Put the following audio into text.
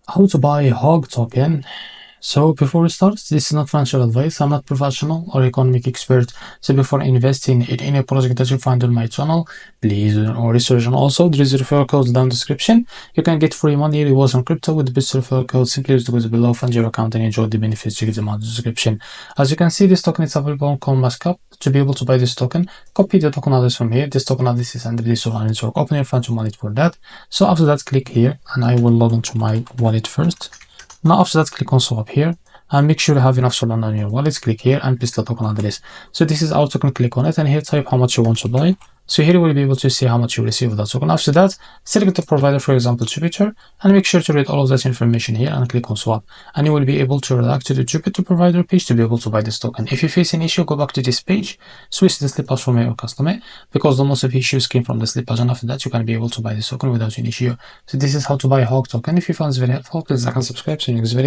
How to buy HOG token. So before we start, this is not financial advice. I'm not professional or economic expert. So before investing in any project that you find on my channel, please do your research. And also, there is a referral code down in the description. You can get free money rewards on crypto with this referral code. Simply just go to below, find your account, and enjoy the benefits. Check them out in the description. As you can see, this token is available on CoinMarketCap. To be able to buy this token, copy the token address from here. This token address is under this Solana network. Open your financial wallet for that. So after that, click here, and I will log into my wallet first. Now after that, click on swap here and make sure you have enough Solana on your wallet. Click here and paste the token address. So this is our token. Click on it and here type how much you want to buy. So here you will be able to see how much you receive of that token. After that, select the provider, for example Jupiter, and make sure to read all of that information here and click on swap. And you will be able to redirect to the Jupiter provider page to be able to buy this token. If you face an issue, go back to this page, switch the slip from your customer, because the most of issues came from the slip, and after that you can be able to buy this token without any issue. So this is how to buy HOG token. If you found this very helpful, please like and subscribe. See you in the next video.